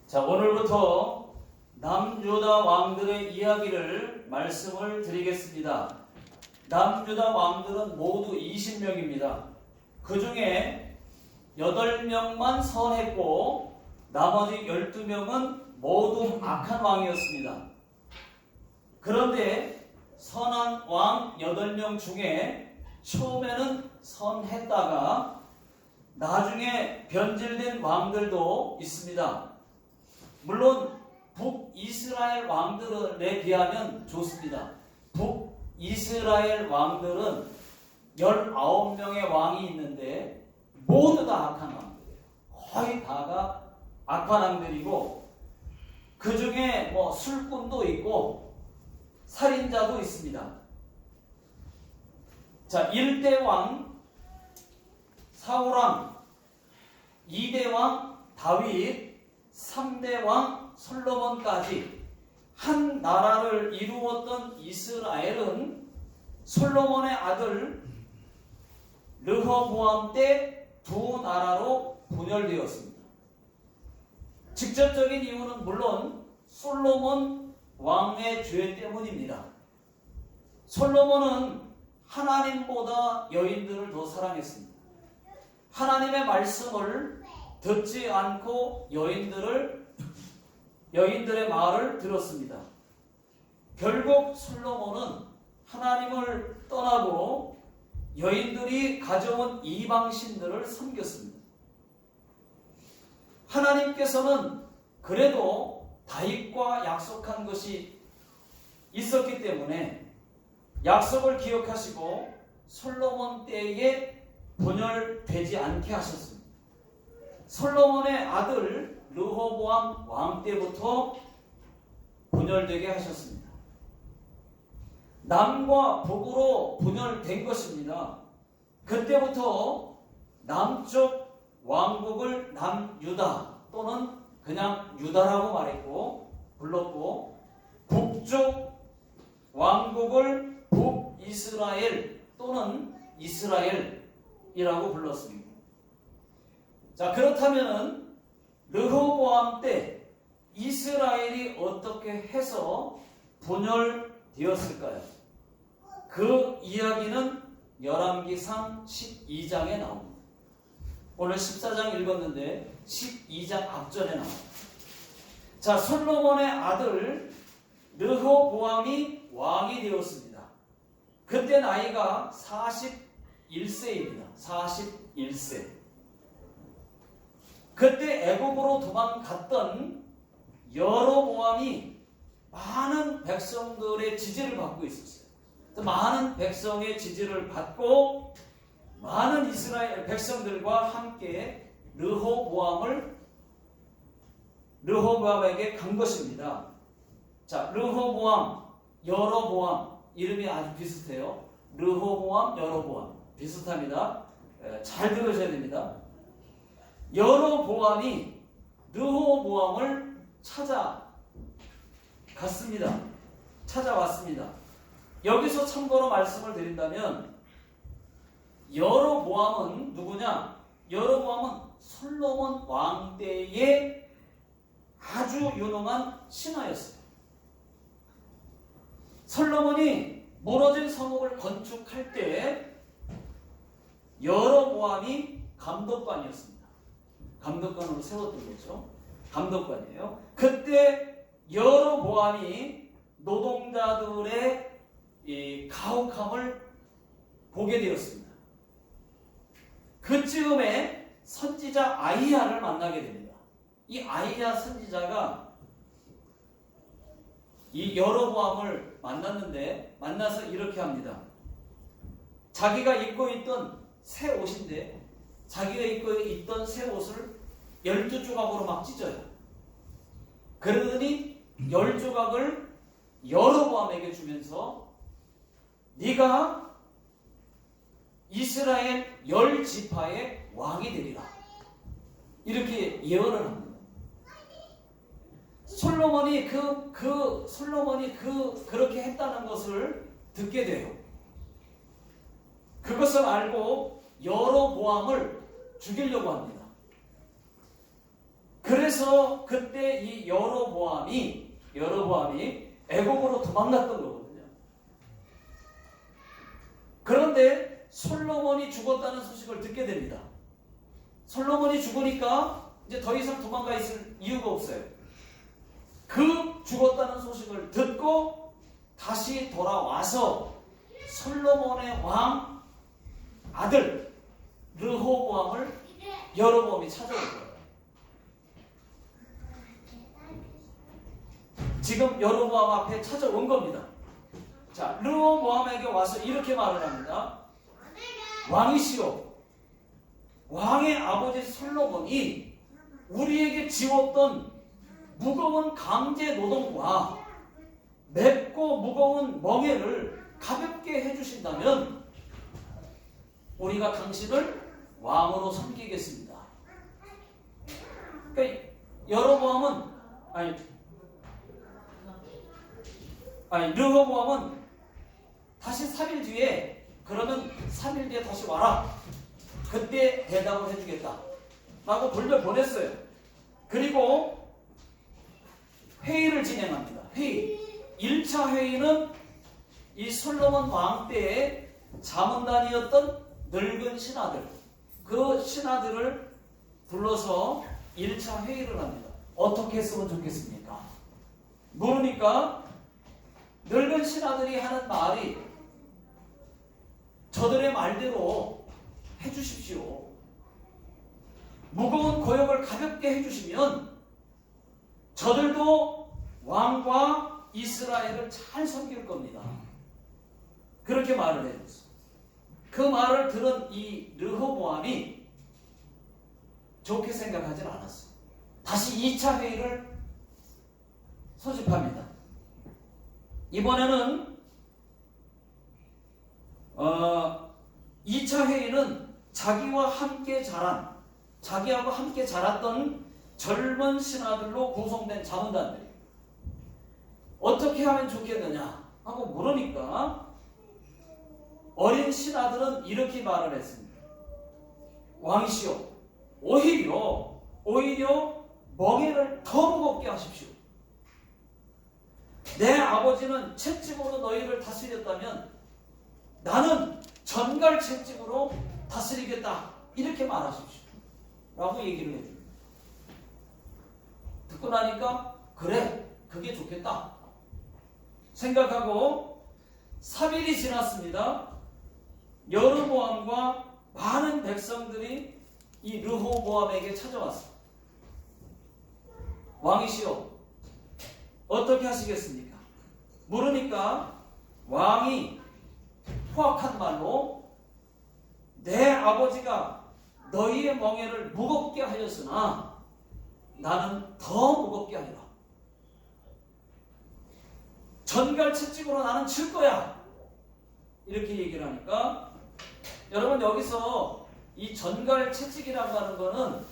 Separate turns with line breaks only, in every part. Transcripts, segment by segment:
자, 오늘부터 남유다 왕들의 이야기를 말씀을 드리겠습니다. 남유다 왕들은 모두 20명입니다. 그 중에 8명만 선했고 나머지 12명은 모두 악한 왕이었습니다. 그런데 선한 왕 8명 중에 처음에는 선했다가 나중에 변질된 왕들도 있습니다. 물론 북이스라엘 왕들에 비하면 좋습니다. 북이스라엘 왕들은 19명의 왕이 있는데 모두 다 악한 왕들이에요. 거의 다가 악한 왕들이고 그 중에 술꾼도 있고 살인자도 있습니다. 자, 1대 왕 사울왕, 2대 왕 다윗, 3대 왕 솔로몬까지 한 나라를 이루었던 이스라엘은 솔로몬의 아들 르호보암 때 두 나라로 분열되었습니다. 직접적인 이유는 물론 솔로몬 왕의 죄 때문입니다. 솔로몬은 하나님보다 여인들을 더 사랑했습니다. 하나님의 말씀을 듣지 않고 여인들의 말을 들었습니다. 결국 솔로몬은 하나님을 떠나고 여인들이 가져온 이방신들을 섬겼습니다. 하나님께서는 그래도 다윗과 약속한 것이 있었기 때문에 약속을 기억하시고 솔로몬 때에 분열되지 않게 하셨습니다. 솔로몬의 아들 르호보암 왕 때부터 분열되게 하셨습니다. 남과 북으로 분열된 것입니다. 그때부터 남쪽 왕국을 남유다 또는 그냥 유다라고 불렀고 북쪽 왕국을 북이스라엘 또는 이스라엘이라고 불렀습니다. 자, 그렇다면은 르호보암 때 이스라엘이 어떻게 해서 분열되었을까요? 그 이야기는 열왕기상 12장에 나옵니다. 오늘 14장 읽었는데 12장 앞전에 나옵니다. 자, 솔로몬의 아들 르호보암이 왕이 되었습니다. 그때 나이가 41세입니다. 41세. 그때 애국으로 도망갔던 여로보암이 많은 백성들의 지지를 받고 있었어요. 많은 백성의 지지를 받고 많은 이스라엘 백성들과 함께 르호보암에게 간 것입니다. 자, 르호보암, 여로보암 이름이 아주 비슷해요. 르호보암, 여로보암 비슷합니다. 잘 들으셔야 됩니다. 여로보암이 르호보암을 찾아왔습니다. 여기서 참고로 말씀을 드린다면 여로보암은 누구냐? 여로보암은 솔로몬 왕 때의 아주 유능한 신하였어요. 솔로몬이 무너진 성읍을 건축할 때 여로보암이 감독관이었습니다. 감독관으로 세웠던 거죠. 감독관이에요. 그때 여로보암이 노동자들의 이 가혹함을 보게 되었습니다. 그쯤에 선지자 아히야를 만나게 됩니다. 이 아히야 선지자가 이 여로보암을 만나서 이렇게 합니다. 자기가 입고 있던 새 옷인데 자기가 입고 있던 새 옷을 12조각으로 막 찢어요. 그러더니 10조각을 여로보암에게 주면서 네가 이스라엘 10지파의 왕이 되리라. 이렇게 예언을 합니다. 솔로몬이 그렇게 했다는 것을 듣게 돼요. 그것을 알고 여로보암을 죽이려고 합니다. 그래서 그때 이 여로보암이 애굽으로 도망갔던 거거든요. 그런데 솔로몬이 죽었다는 소식을 듣게 됩니다. 솔로몬이 죽으니까 이제 더 이상 도망가 있을 이유가 없어요. 그 죽었다는 소식을 듣고 다시 돌아와서 솔로몬의 왕 아들 르호보암을 여로보암이 찾아온 거예요. 지금 여로보암 앞에 찾아온 겁니다. 자, 르호보암에게 와서 이렇게 말을 합니다. 왕이시여, 왕의 아버지 솔로몬이 우리에게 지웠던 무거운 강제 노동과 맵고 무거운 멍에를 가볍게 해주신다면 우리가 당신을 왕으로 섬기겠습니다. 그러니까 여로보암은 르호보암은 다시 3일 뒤에, 그러면 3일 뒤에 다시 와라, 그때 대답을 해주겠다 라고 돌려보냈어요. 그리고 회의를 진행합니다. 회의. 1차 회의는 이 솔로몬 왕 때의 자문단이었던 늙은 신하들, 그 신하들을 불러서 1차 회의를 합니다. 어떻게 했으면 좋겠습니까? 모르니까 늙은 신하들이 하는 말이 저들의 말대로 해주십시오. 무거운 고역을 가볍게 해주시면 저들도 왕과 이스라엘을 잘 섬길 겁니다. 그렇게 말을 해줬어요. 그 말을 들은 이 르호보암이 좋게 생각하지 않았어요. 다시 2차 회의를 소집합니다. 이번에는 2차 회의는 자기하고 함께 자랐던 젊은 신하들로 구성된 자문단들이에요. 어떻게 하면 좋겠느냐 하고 물으니까 어린 신하들은 이렇게 말을 했습니다. 왕이시여, 오히려 멍에를 더 무겁게 하십시오. 내 아버지는 채찍으로 너희를 다스렸다면 나는 전갈 채찍으로 다스리겠다, 이렇게 말하십시오 라고 얘기를 해줍니다. 듣고 나니까 그래, 그게 좋겠다 생각하고 3일이 지났습니다. 여로보암과 많은 백성들이 이 르호보암에게 찾아왔습니다. 왕이시여, 어떻게 하시겠습니까? 물으니까 왕이 포악한 말로 내 아버지가 너희의 멍에를 무겁게 하였으나 나는 더 무겁게 하리라. 전갈 채찍으로 나는 칠 거야, 이렇게 얘기를 하니까, 여러분 여기서 이 전갈 채찍이라고 하는 거는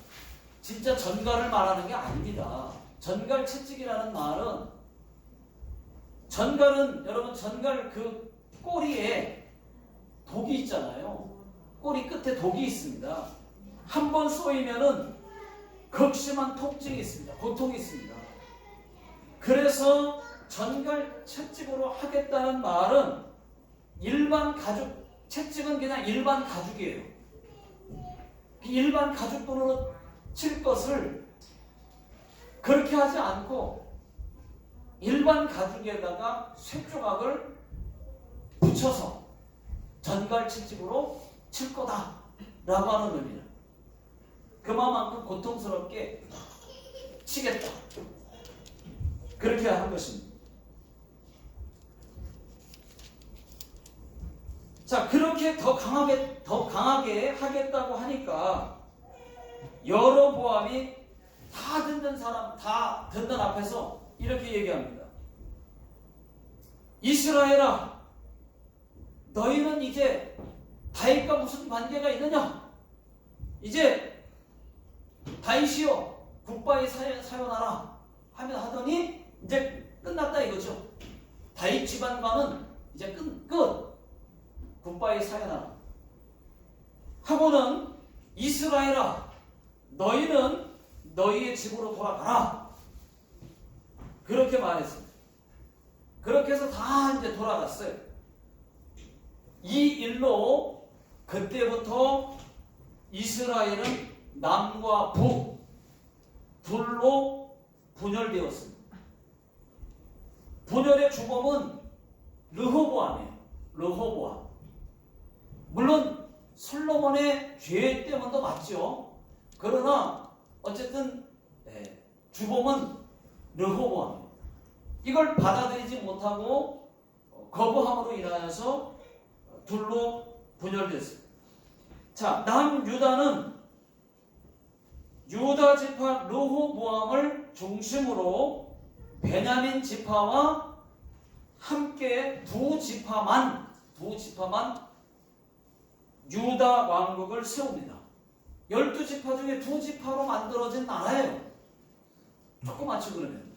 진짜 전갈을 말하는 게 아닙니다. 전갈 채찍이라는 말은, 여러분 전갈 그 꼬리에 독이 있잖아요. 꼬리 끝에 독이 있습니다. 한 번 쏘이면은 극심한 통증이 있습니다. 고통이 있습니다. 그래서 전갈 채찍으로 하겠다는 말은 일반 가죽, 채찍은 그냥 일반 가죽이에요. 일반 가죽으로 칠 것을 그렇게 하지 않고 일반 가죽에다가 쇠조각을 붙여서 전갈 채찍으로 칠 거다 라고 하는 의미는 그만큼 고통스럽게 치겠다, 그렇게 하는 것입니다. 자, 그렇게 더 강하게 하겠다고 하니까 여로보암이 다 듣는 앞에서 이렇게 얘기합니다. 이스라엘아, 너희는 이제 다윗과 무슨 관계가 있느냐? 이제 다윗이여 굿바이 사요나라 하더니 이제 끝났다 이거죠. 다윗 집안과는 이제 끝. 굿바이 사요나라 하고는 이스라엘아, 너희는 너희의 집으로 돌아가라. 그렇게 말했습니다. 그렇게 해서 다 이제 돌아갔어요. 이 일로 그때부터 이스라엘은 남과 북 둘로 분열되었습니다. 분열의 주범은 르호보암이에요. 르호보암. 물론 솔로몬의 죄 때문도 맞죠. 그러나 어쨌든 주범은 르호보암입니다. 이걸 받아들이지 못하고 거부함으로 인하여서 둘로 분열됐습니다. 자, 남유다는 유다 지파 르호보암을 중심으로 베냐민 지파와 함께 두 지파만 유다 왕국을 세웁니다. 12지파 중에 2지파로 만들어진 나라예요. 조그맣죠 그러면.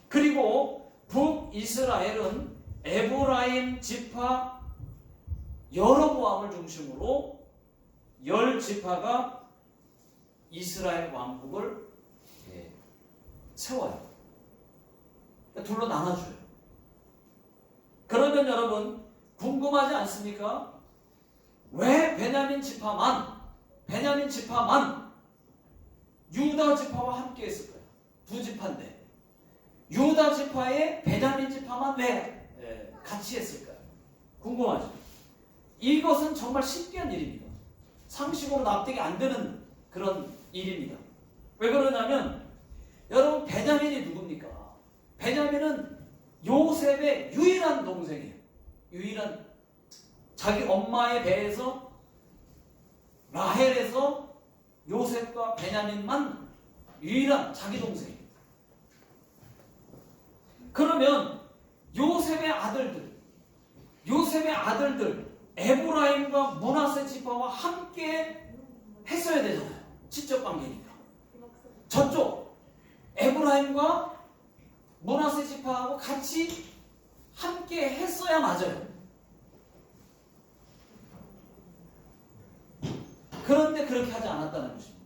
그리고 북이스라엘은 에브라임 지파 여로보암을 중심으로 10지파가 이스라엘 왕국을 세워요. 그러니까 둘로 나눠줘요. 그러면 여러분 궁금하지 않습니까? 왜 베냐민 지파만 유다 지파와 함께 했을까요? 2지파인데 유다 지파에 베냐민 지파만 왜 같이 했을까요? 궁금하죠? 이것은 정말 신기한 일입니다. 상식으로 납득이 안 되는 그런 일입니다. 왜 그러냐면 여러분 베냐민이 누굽니까? 베냐민은 요셉의 유일한 동생이에요. 유일한 자기 엄마의 배에서 라헬에서 요셉과 베냐민만 유일한 자기 동생이에요. 그러면 요셉의 아들들 에브라임과 므낫세 지파와 함께 했어야 되잖아요. 친척 관계니까. 저쪽 에브라임과 므낫세 지파하고 같이 함께 했어야 맞아요. 그런데 그렇게 하지 않았다는 것입니다.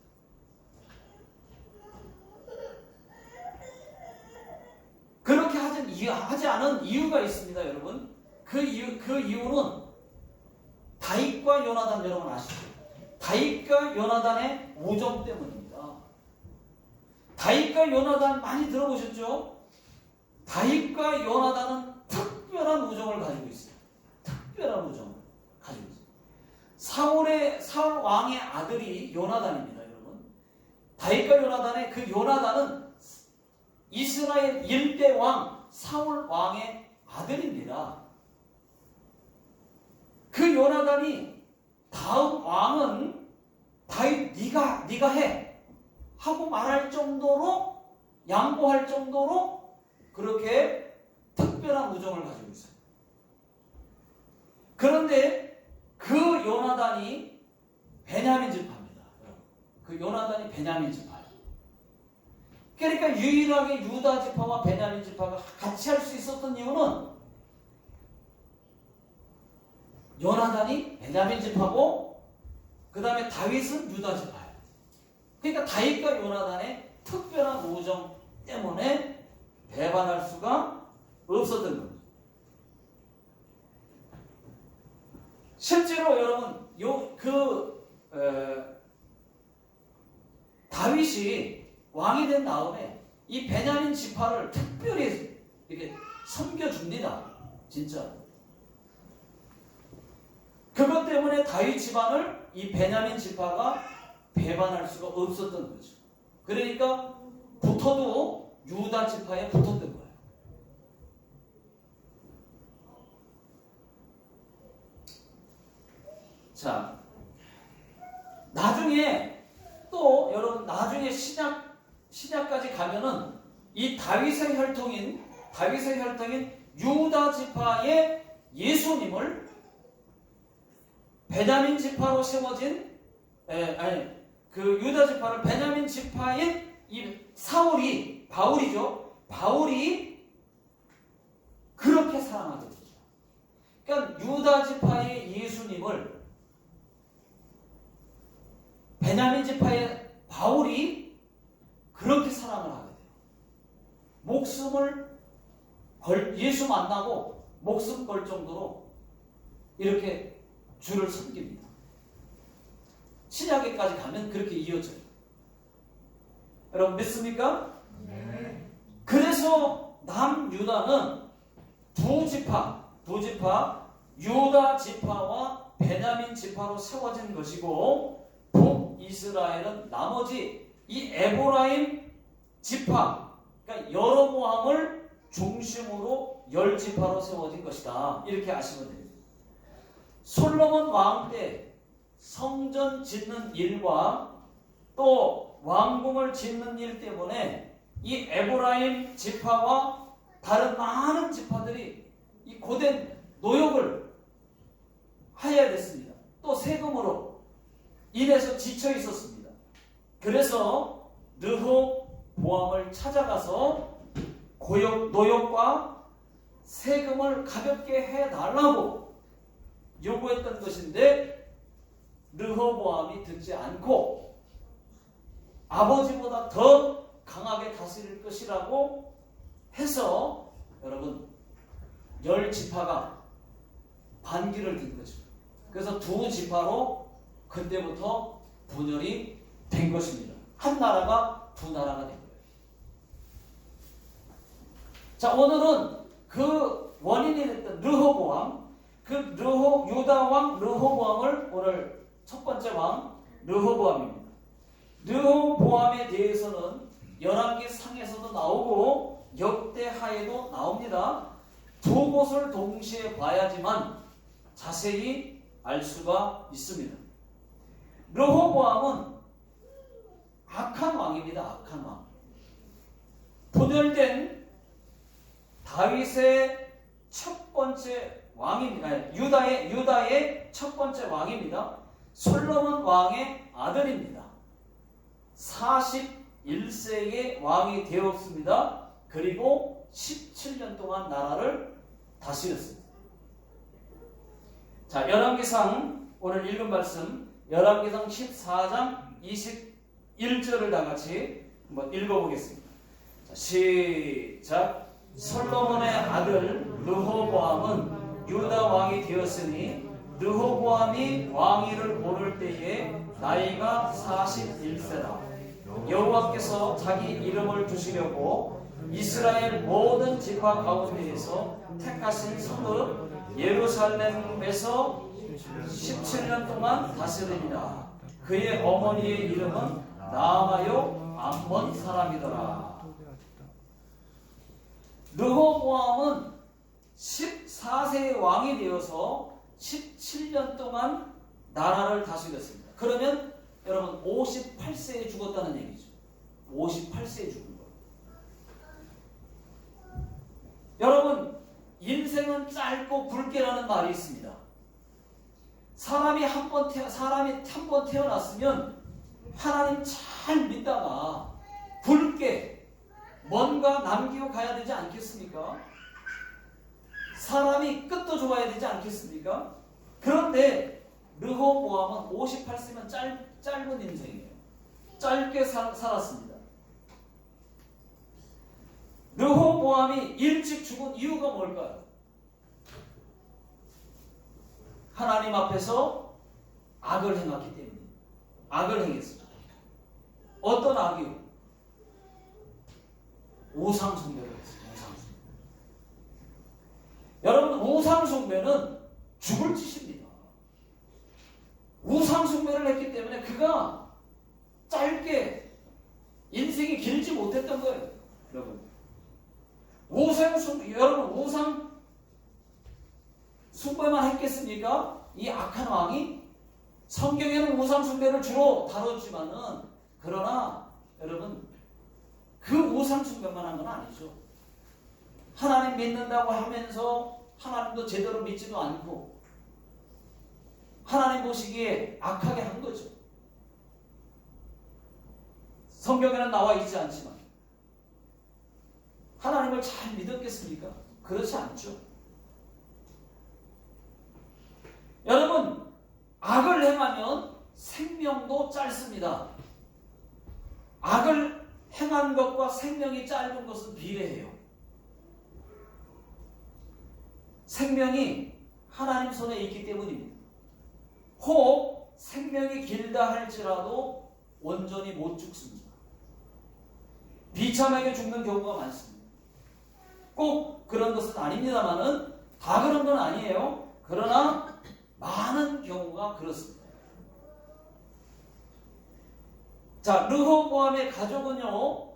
그렇게 하지 않은 이유가 있습니다, 여러분. 그 이유는 다윗과 요나단, 여러분 아시죠? 다윗과 요나단의 우정 때문입니다. 다윗과 요나단 많이 들어보셨죠? 다윗과 요나단은 특별한 우정을 가지고 있어요. 특별한 우정을 가지고 있어요. 사울 왕의 아들이 요나단입니다, 여러분. 다윗과 요나단의 그 요나단은 이스라엘 1대 왕 사울 왕의 아들입니다. 그 요나단이 다음 왕은 다윗 네가 해 하고 말할 정도로 양보할 정도로 그렇게 특별한 우정을 가지고 있어요. 그런데 그 요나단이 베냐민 지파입니다. 그 요나단이 베냐민 지파예요. 그러니까 유일하게 유다 지파와 베냐민 지파가 같이 할 수 있었던 이유는 요나단이 베냐민 지파고 그 다음에 다윗은 유다 지파예요. 그러니까 다윗과 요나단의 특별한 우정 때문에 배반할 수가 없었던 겁니다. 실제로 여러분 다윗이 왕이 된 다음에 이 베냐민 지파를 특별히 이렇게 섬겨줍니다. 진짜. 그것 때문에 다윗 집안을 이 베냐민 지파가 배반할 수가 없었던 거죠. 그러니까 붙어도 유다 지파에 붙었던 거예요. 자, 나중에 또 여러분 나중에 시작까지 가면은 이 다윗의 혈통인 유다 지파의 예수님을 베냐민 지파로 세워진 그 유다 지파를 베냐민 지파인 이 바울이 그렇게 사랑하게 되죠. 그러니까 유다 지파의 예수님을 베냐민 지파의 바울이 목숨을 예수 만나고 목숨 걸 정도로 이렇게 주를 섬깁니다. 신약에까지 가면 그렇게 이어져요. 여러분 믿습니까?
네.
그래서 남유다는 두 지파 유다 지파와 베냐민 지파로 세워진 것이고, 북이스라엘은 나머지 이 에브라임 지파, 그러니까 여로보암을 중심으로 10지파로 세워진 것이다. 이렇게 아시면 됩니다. 솔로몬 왕 때 성전 짓는 일과 또 왕궁을 짓는 일 때문에 이 에브라임 지파와 다른 많은 지파들이 이 고된 노역을 해야 됐습니다. 또 세금으로 인해서 지쳐 있었습니다. 그래서 르호보암을 찾아가서 노역과 세금을 가볍게 해달라고 요구했던 것인데, 르호보암이 듣지 않고 아버지보다 더 강하게 다스릴 것이라고 해서 여러분 10지파가 반기를 든 거죠. 그래서 두 지파로 그때부터 분열이 된 것입니다. 한 나라가 두 나라가 된 거예요. 자, 오늘은 그 원인이 됐던 르호보암, 그 유다 왕 르호보암을 오늘 첫 번째 왕 르호보암입니다. 르호보암에 대해서는 열왕기 상에서도 나오고 역대하에도 나옵니다. 두 곳을 동시에 봐야지만 자세히 알 수가 있습니다. 르호보암은 악한 왕입니다. 악한 왕. 분열된 다윗의 첫 번째 왕입니다. 유다의 첫 번째 왕입니다. 솔로몬 왕의 아들입니다. 41세의 왕이 되었습니다. 그리고 17년 동안 나라를 다스렸습니다. 자, 열왕기상 오늘 읽은 말씀 열왕기상 14장 21절을 다 같이 한번 읽어보겠습니다. 자, 시작. 솔로몬의 아들 르호보암은 유다 왕이 되었으니 르호보암이 왕위를 오를 때에 나이가 41세다. 여호와께서 자기 이름을 두시려고 이스라엘 모든 지파 가운데에서 택하신 성읍 예루살렘에서 17년 동안 다스립니다. 그의 어머니의 이름은 나아마요 암몬 사람이더라. 르호보암은 14세의 왕이 되어서 17년 동안 나라를 다스렸습니다. 그러면 여러분 58세에 죽었다는 얘기죠. 58세에 죽은 거예요. 여러분 인생은 짧고 굵게라는 말이 있습니다. 사람이 한 번 태어났으면 하나님 잘 믿다가 굵게 뭔가 남기고 가야 되지 않겠습니까? 사람이 끝도 좋아야 되지 않겠습니까? 그런데 르호보암은 58세면 짧은 인생이에요. 짧게 살았습니다. 르호보암이 일찍 죽은 이유가 뭘까요? 하나님 앞에서 악을 행했기 때문에. 악을 행했습니다. 어떤 악이요? 우상숭배를 했습니다. 우상숭배. 여러분 우상숭배는 죽을 짓입니다. 우상숭배를 했기 때문에 그가 짧게 인생이 길지 못했던 거예요. 여러분 여러분 우상숭배만 했겠습니까? 이 악한 왕이? 성경에는 우상숭배를 주로 다뤘지만은 그러나 여러분 그 우상숭배만 한 건 아니죠. 하나님 믿는다고 하면서 하나님도 제대로 믿지도 않고 하나님 보시기에 악하게 한 거죠. 성경에는 나와 있지 않지만 하나님을 잘 믿었겠습니까? 그렇지 않죠. 여러분 악을 행하면 생명도 짧습니다. 악을 행한 것과 생명이 짧은 것은 비례해요. 생명이 하나님 손에 있기 때문입니다. 혹 생명이 길다 할지라도 온전히 못 죽습니다. 비참하게 죽는 경우가 많습니다. 꼭 그런 것은 아닙니다만은 다 그런 건 아니에요. 그러나 많은 경우가 그렇습니다. 자, 르호보암의 가족은요,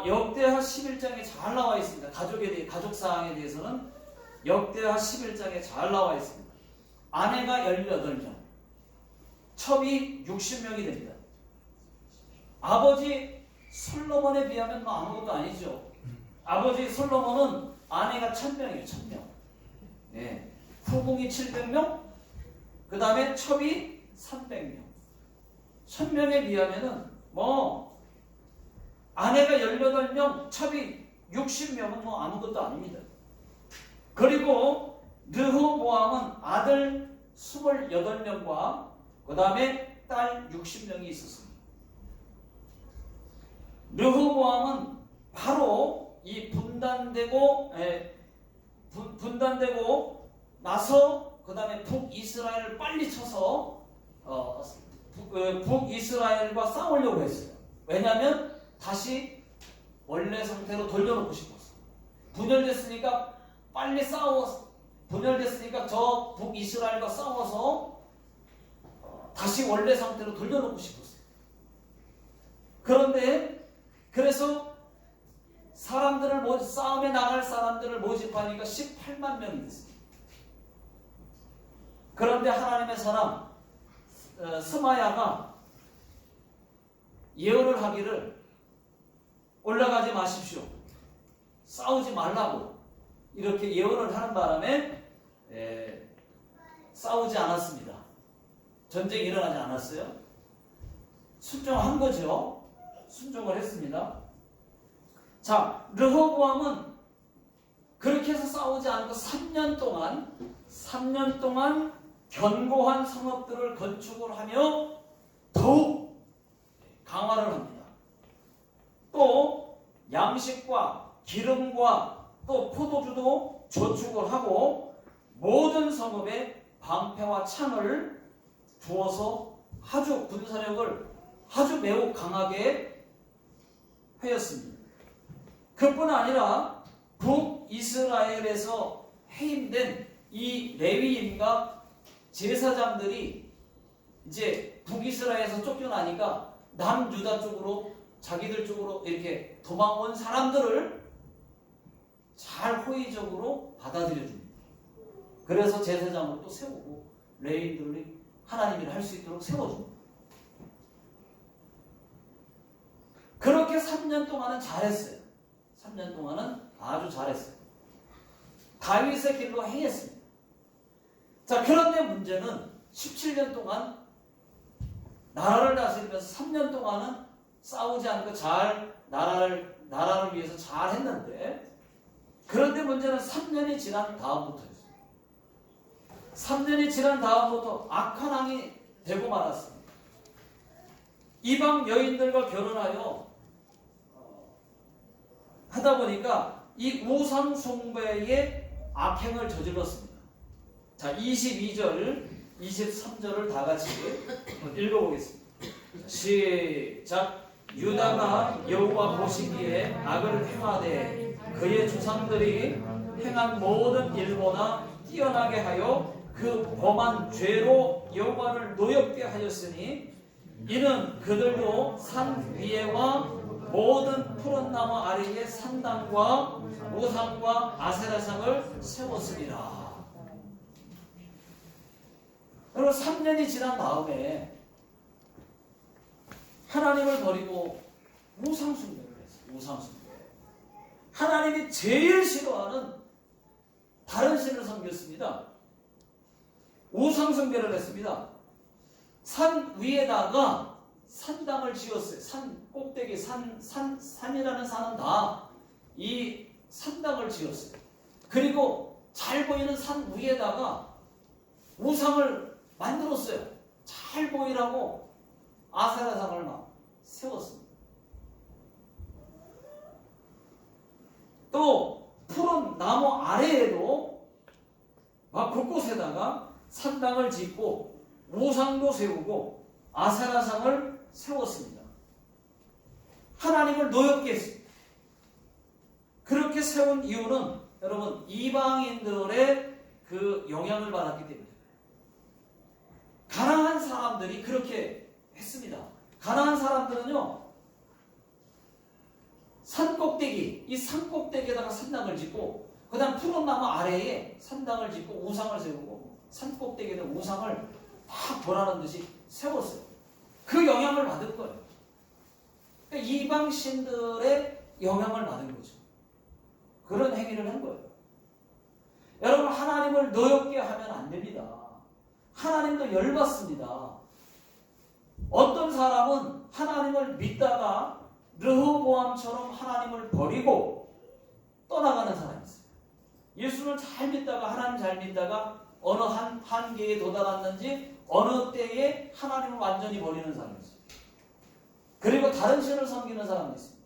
역대하 11장에 잘 나와 있습니다. 가족 사항에 대해서는 역대하 11장에 잘 나와 있습니다. 아내가 18명, 첩이 60명이 됩니다. 아버지 솔로몬에 비하면 뭐 아무것도 아니죠. 아버지 솔로몬은 아내가 1000명이에요. 1000명. 예. 후궁이 700명, 그 다음에 첩이 300명. 1000명에 비하면은 뭐 아내가 18명, 첩이 60명은 뭐 아무것도 아닙니다. 그리고 르호보암은 아들 28명과 그 다음에 딸 60명이 있었습니다. 르호보암은 바로 이 분단되고 나서 그 다음에 북이스라엘을 빨리 쳐서 북이스라엘과 싸우려고 했어요. 왜냐하면 다시 원래 상태로 돌려놓고 싶었어요. 분열됐으니까 빨리 분열됐으니까 저 북이스라엘과 싸워서 다시 원래 상태로 돌려놓고 싶었어요. 그런데 그래서 싸움에 나갈 사람들을 모집하니까 18만 명이 됐습니다. 그런데 하나님의 사람 스마야가 예언을 하기를 올라가지 마십시오. 싸우지 말라고 이렇게 예언을 하는 바람에 싸우지 않았습니다. 전쟁이 일어나지 않았어요. 순종한 거죠. 순종을 했습니다. 자, 르호보암은 그렇게 해서 싸우지 않고 3년 동안 견고한 성읍들을 건축을 하며 더욱 강화를 합니다. 또 양식과 기름과 또 포도주도 저축을 하고 모든 성읍에 방패와 창을 두어서 아주 군사력을 아주 매우 강하게 하였습니다. 그뿐 아니라 북이스라엘에서 해임된 이 레위인과 제사장들이 이제 북이스라엘에서 쫓겨나니까 남유다 쪽으로 자기들 쪽으로 이렇게 도망온 사람들을 잘 호의적으로 받아들여 줍니다. 그래서 제사장을 또 세우고 레위인들이 하나님 일을 할 수 있도록 세워줍니다. 그렇게 3년 동안은 잘했어요. 3년 동안은 아주 잘했어요. 다윗의 길로 행했습니다. 자, 그런데 문제는 17년 동안 나라를 다스리면서 3년 동안은 싸우지 않고 잘 나라를 위해서 잘 했는데, 그런데 문제는 3년이 지난 다음부터였어요. 3년이 지난 다음부터 악한 왕이 되고 말았습니다. 이방 여인들과 결혼하여 하다 보니까 이 우상 숭배의 악행을 저질렀습니다. 자, 22절, 23절을 다 같이 읽어보겠습니다. 시작. 유다가 여호와 보시기에 악을 행하되 그의 조상들이 행한 모든 일보다 뛰어나게 하여 그 범한 죄로 여호와를 노엽게 하였으니 이는 그들도 산 위에와 모든 푸른 나무 아래에 산당과 우상과 아세라상을 세웠으리라. 여러분, 3년이 지난 다음에 하나님을 버리고 우상숭배를 했어요. 우상숭배. 하나님이 제일 싫어하는 다른 신을 섬겼습니다. 우상숭배를 했습니다. 산 위에다가 산당을 지었어요. 산 꼭대기, 산이라는 산은 다 이 산당을 지었어요. 그리고 잘 보이는 산 위에다가 우상을 만들었어요. 잘 보이라고 아세라상을 막 세웠습니다. 또 푸른 나무 아래에도 막 곳곳에다가 산당을 짓고 우상도 세우고 아세라상을 세웠습니다. 하나님을 노엽게 했습니다. 그렇게 세운 이유는 여러분 이방인들의 그 영향을 받았기 때문에 가난한 사람들이 그렇게 했습니다. 가난한 사람들은요 산꼭대기, 이 산꼭대기에다가 산당을 짓고 그 다음 푸른 나무 아래에 산당을 짓고 우상을 세우고 산꼭대기에다 우상을 막 보라는 듯이 세웠어요. 그 영향을 받은 거예요. 그러니까 이방 신들의 영향을 받은 거죠. 그런 행위를 한 거예요. 여러분 하나님을 노엽게 하면 안 됩니다. 하나님도 열받습니다. 어떤 사람은 하나님을 믿다가 르호보암처럼 하나님을 버리고 떠나가는 사람이 있어요. 예수를 잘 믿다가 하나님 잘 믿다가 어느 한계에 도달했는지 어느 때에 하나님을 완전히 버리는 사람이 있어요. 그리고 다른 신을 섬기는 사람도 있습니다.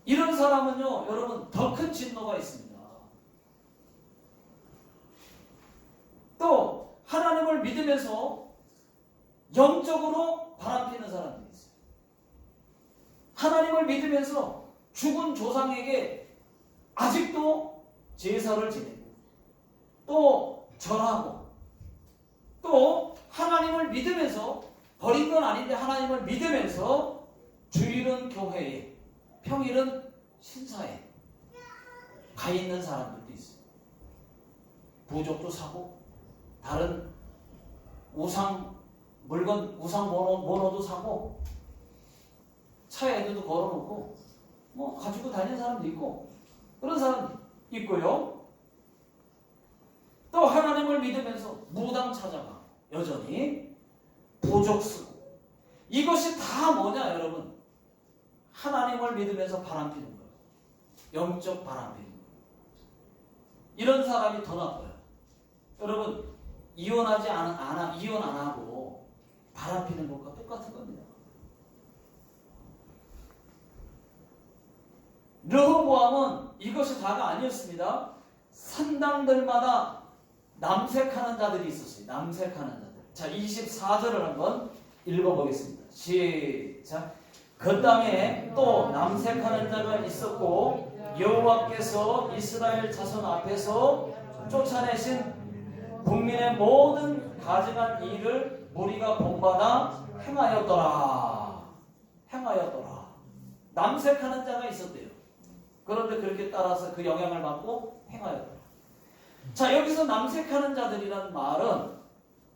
이런 사람은요 여러분 더 큰 진노가 있습니다. 또 하나님을 믿으면서 영적으로 바람피는 사람들이 있어요. 하나님을 믿으면서 죽은 조상에게 아직도 제사를 지내고 또 절하고 또 하나님을 믿으면서 버린 건 아닌데 하나님을 믿으면서 주일은 교회에 평일은 신사에 가 있는 사람들도 있어요. 부족도 사고 다른 우상 물건 우상 번호도 사고 차에도 걸어놓고 뭐 가지고 다니는 사람도 있고 그런 사람도 있고요. 또 하나님을 믿으면서 무당 찾아가 여전히 부족 쓰고 이것이 다 뭐냐 여러분 하나님을 믿으면서 바람피는 거예요. 영적 바람피는 거예요. 이런 사람이 더 나빠요. 여러분 이혼 안 하고 바람피는 것과 똑같은 겁니다. 르호보암은 이것이 다가 아니었습니다. 산당들마다 남색하는 자들이 있었어요. 남색하는 자들. 자, 24절을 한번 읽어보겠습니다. 시작. 그 땅에 또 남색하는 자가 있었고 여호와께서 이스라엘 자손 앞에서 쫓아내신 국민의 모든 가증한 일을 무리가 본받아 행하였더라. 남색하는 자가 있었대요. 그런데 그렇게 따라서 그 영향을 받고 행하였더라. 자, 여기서 남색하는 자들이라는 말은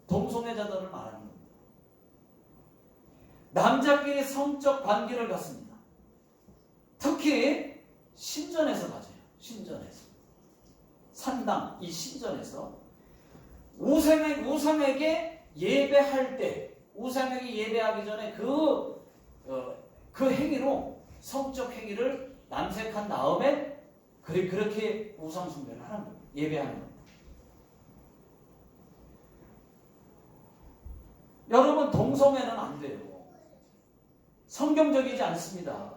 동성애자들을 말하는 겁니다. 남자끼리 성적 관계를 갖습니다. 특히 신전에서 가져요. 신전에서. 산당, 이 신전에서 우상에게 예배할 때, 우상에게 예배하기 전에 그 행위로 성적 행위를 남색한 다음에 그렇게 우상 숭배를 하는 거예요. 예배하는 겁니다. 여러분 동성애는 안 돼요. 성경적이지 않습니다.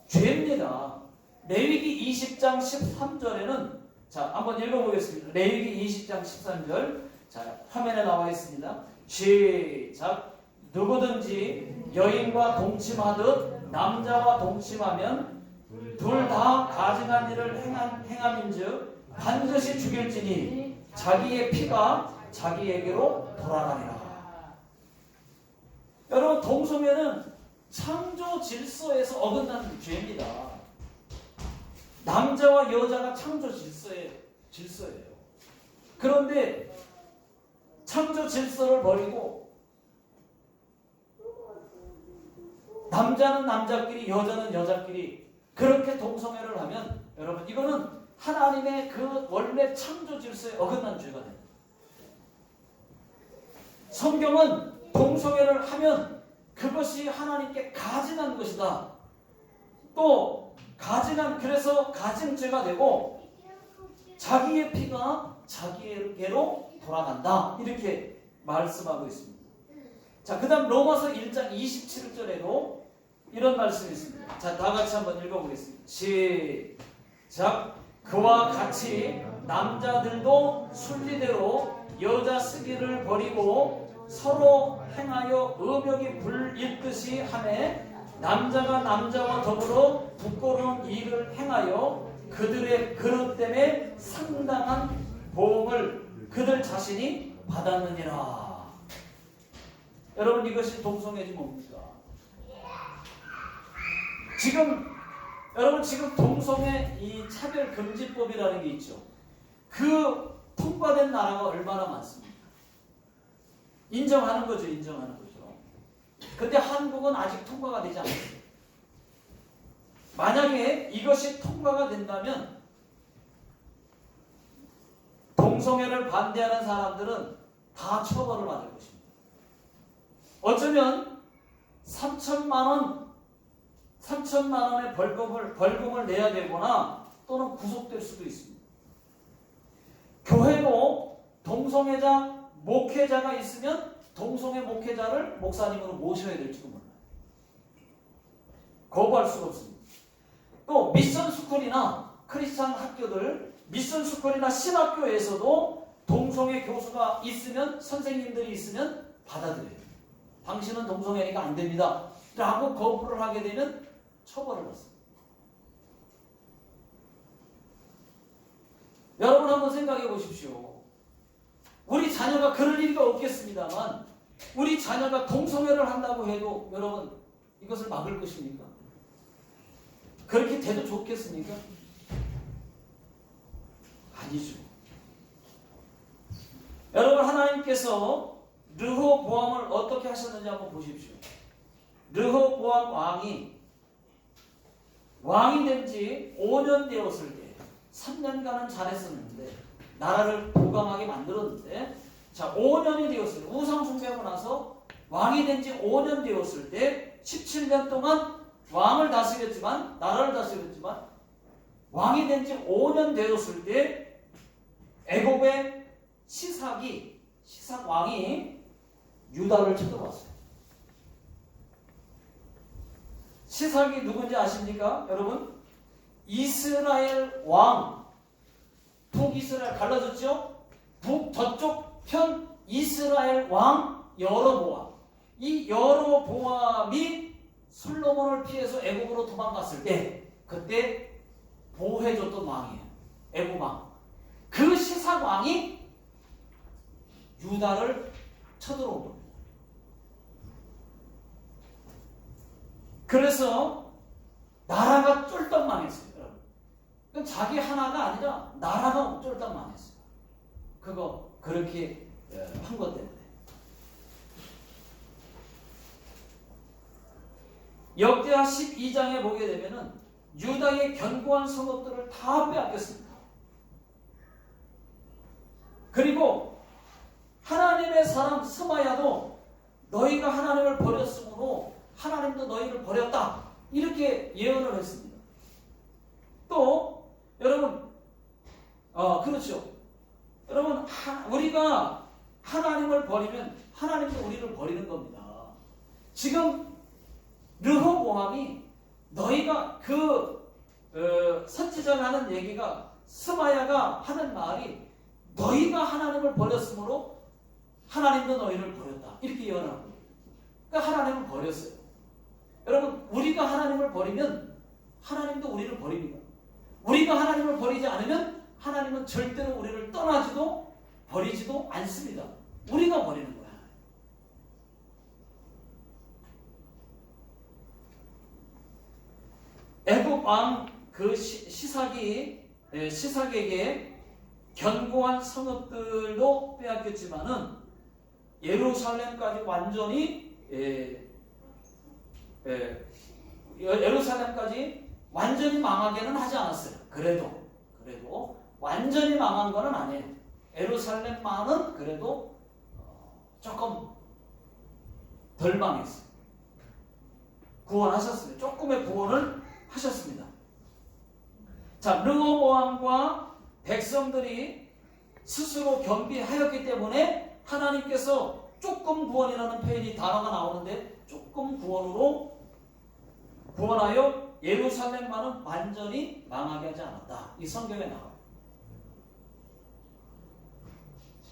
죄입니다. 레위기 20장 13절에는 자 한번 읽어보겠습니다. 레위기 20장 13절 자 화면에 나와 있습니다. 시작. 누구든지 여인과 동침하듯 남자와 동침하면 둘 다 가증한 일을 행함인즉 반드시 죽일지니 자기의 피가 자기에게로 돌아가리라. 여러분 동성애는 창조 질서에서 어긋난 죄입니다. 남자와 여자가 창조 질서예요. 그런데 창조 질서를 버리고 남자는 남자끼리 여자는 여자끼리 그렇게 동성애를 하면 여러분 이거는 하나님의 그 원래 창조 질서에 어긋난 죄가 됩니다. 성경은 동성애를 하면 그것이 하나님께 가증한 것이다. 또 그래서 가증죄가 되고 자기의 피가 자기에게로 돌아간다. 이렇게 말씀하고 있습니다. 자, 그 다음 로마서 1장 27절에도 이런 말씀이 있습니다. 자, 다 같이 한번 읽어보겠습니다. 시작. 그와 같이 남자들도 순리대로 여자 쓰기를 버리고 서로 행하여 음욕이 불일듯이 하매 남자가 남자와 더불어 부끄러운 일을 행하여 그들의 그릇 때문에 상당한 보응을 그들 자신이 받았느니라. 여러분, 이것이 동성애지 뭡니까? 여러분 지금 동성애 이 차별금지법이라는 게 있죠. 그 통과된 나라가 얼마나 많습니까? 인정하는 거죠. 근데 한국은 아직 통과가 되지 않았어요. 만약에 이것이 통과가 된다면 동성애를 반대하는 사람들은 다 처벌을 받을 것입니다. 어쩌면 3천만 원의 벌금을 내야 되거나 또는 구속될 수도 있습니다. 교회도 동성애자 목회자가 있으면 동성애 목회자를 목사님으로 모셔야 될지도 몰라요. 거부할 수가 없습니다. 또 미션 스쿨이나 크리스찬 학교들, 미션 스쿨이나 신학교에서도 동성애 교수가 있으면, 선생님들이 있으면 받아들여요. 당신은 동성애니까 안 됩니다 라고 거부를 하게 되면 처벌을 받습니다. 여러분 한번 생각해 보십시오. 우리 자녀가 그럴 리가 없겠습니다만 우리 자녀가 동성애를 한다고 해도 여러분 이것을 막을 것입니까? 그렇게 돼도 좋겠습니까? 아니죠. 여러분, 하나님께서 르호보암을 어떻게 하셨는지 한번 보십시오. 르호보암 왕이 된 지 5년 되었을 때 3년간은 잘했었는데 나라를 도강하게 만들었는데, 자, 5년이 되었을 때 우상 숭배하고 나서 왕이 된 지 5년 되었을 때 17년 동안 왕을 다스렸지만, 나라를 다스렸지만 왕이 된 지 5년 되었을 때 애굽의 시삭 왕이 유다를 쳐들어왔어요. 시삭이 누군지 아십니까? 여러분, 이스라엘 왕, 북이스라엘 갈라졌죠? 저쪽 편 이스라엘 왕 여로보암. 이 여로보암이 솔로몬을 피해서 애굽으로 도망갔을 때 그때 보호해줬던 왕이에요. 애굽 왕. 그 시삭 왕이 유다를 쳐들어온 겁니다. 그래서 나라가 쫄딱 망했어요. 여러분, 자기 하나가 아니라 나라가 쫄딱 망했어요. 그거 그렇게 한 것 때문에. 역대하 12장에 보게 되면은 유다의 견고한 성읍들을 다 빼앗겼습니다. 그리고 하나님의 사람 스마야도 너희가 하나님을 버렸으므로 하나님도 너희를 버렸다, 이렇게 예언을 했습니다. 또 여러분, 그렇죠. 여러분, 우리가 하나님을 버리면 하나님도 우리를 버리는 겁니다. 지금 르호보암이 너희가 선지자가 하는 얘기가, 스마야가 하는 말이 너희가 하나님을 버렸으므로 하나님도 너희를 버렸다, 이렇게 예언하는 거예요. 그러니까 하나님을 버렸어요. 여러분, 우리가 하나님을 버리면 하나님도 우리를 버립니다. 우리가 하나님을 버리지 않으면 하나님은 절대로 우리를 떠나지도 버리지도 않습니다. 우리가 버리는 거야. 애굽 왕 그 시삭에게 견고한 성읍들도 빼앗겼지만은 예루살렘까지 완전히 예루살렘까지 완전히 망하게는 하지 않았어요. 그래도 완전히 망한 거는 아니에요. 예루살렘만은 그래도 조금 덜 망했어요. 구원하셨습니다. 조금의 구원을 하셨습니다. 자, 르호보암과 백성들이 스스로 겸비하였기 때문에 하나님께서 조금 구원이라는 단어가 나오는데 조금 구원으로 구원하여 예루살렘만은 완전히 망하게 하지 않았다. 이 성경에 나와요.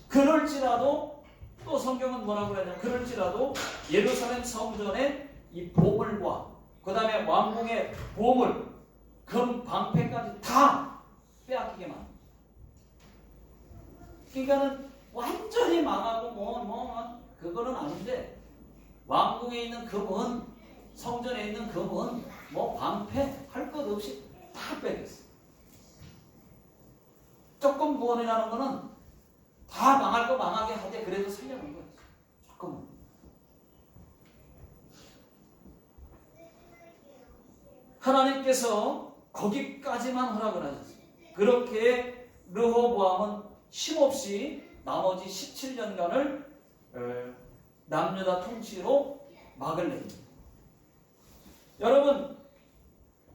그럴지라도 또 성경은 뭐라고 하냐? 그럴지라도 예루살렘 성전의 이 보물과 그 다음에 왕궁의 보물, 금, 방패까지 다 빼앗기게 만듭니다. 그러니까는 완전히 망하고 그거는 아닌데 왕궁에 있는 금은 성전에 있는 금은 방패 할 것 없이 다 빼겠어요. 조금 구원이라는 거는 다 망할 거 망하게 하되 그래도 살려놓은 거예요. 조금은. 하나님께서 거기까지만 허락을 하셨어요. 그렇게 르호보암은 힘없이 나머지 17년간을 남유다 통치로 막을 냅니다. 여러분,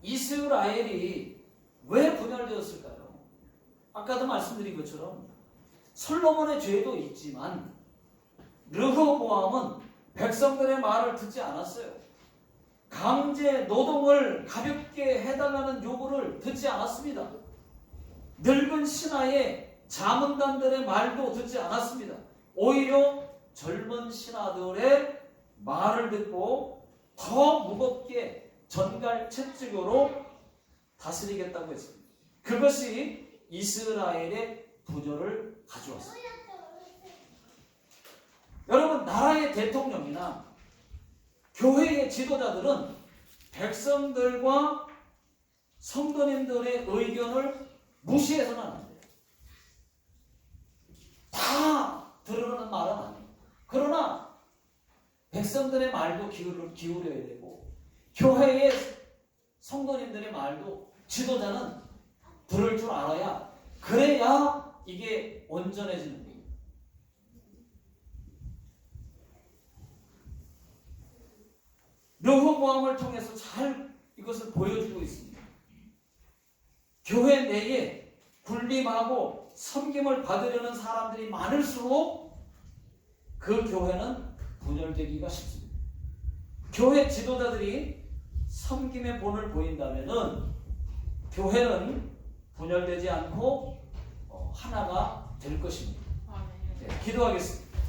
이스라엘이 왜 분열되었을까요? 아까도 말씀드린 것처럼 솔로몬의 죄도 있지만 르호보암은 백성들의 말을 듣지 않았어요. 강제 노동을 가볍게 해달라는 요구를 듣지 않았습니다. 늙은 신하의 자문단들의 말도 듣지 않았습니다. 오히려 젊은 신하들의 말을 듣고 더 무겁게 전갈 채찍으로 다스리겠다고 했습니다. 그것이 이스라엘의 부조를 가져왔습니다. 여러분, 나라의 대통령이나 교회의 지도자들은 백성들과 성도님들의 의견을 무시해서는 안 돼요. 다 들으라는 말은 아니에요. 그러나 백성들의 말도 기울여야 되고 교회의 성도님들의 말도 지도자는 들을 줄 알아야, 그래야 이게 온전해지는 거예요. 르호보암을 통해서 잘 이것을 보여주고 있습니다. 교회 내에 군림하고 섬김을 받으려는 사람들이 많을수록 그 교회는 분열되기가 쉽습니다. 교회 지도자들이 섬김의 본을 보인다면은 교회는 분열되지 않고 하나가 될 것입니다. 네, 기도하겠습니다.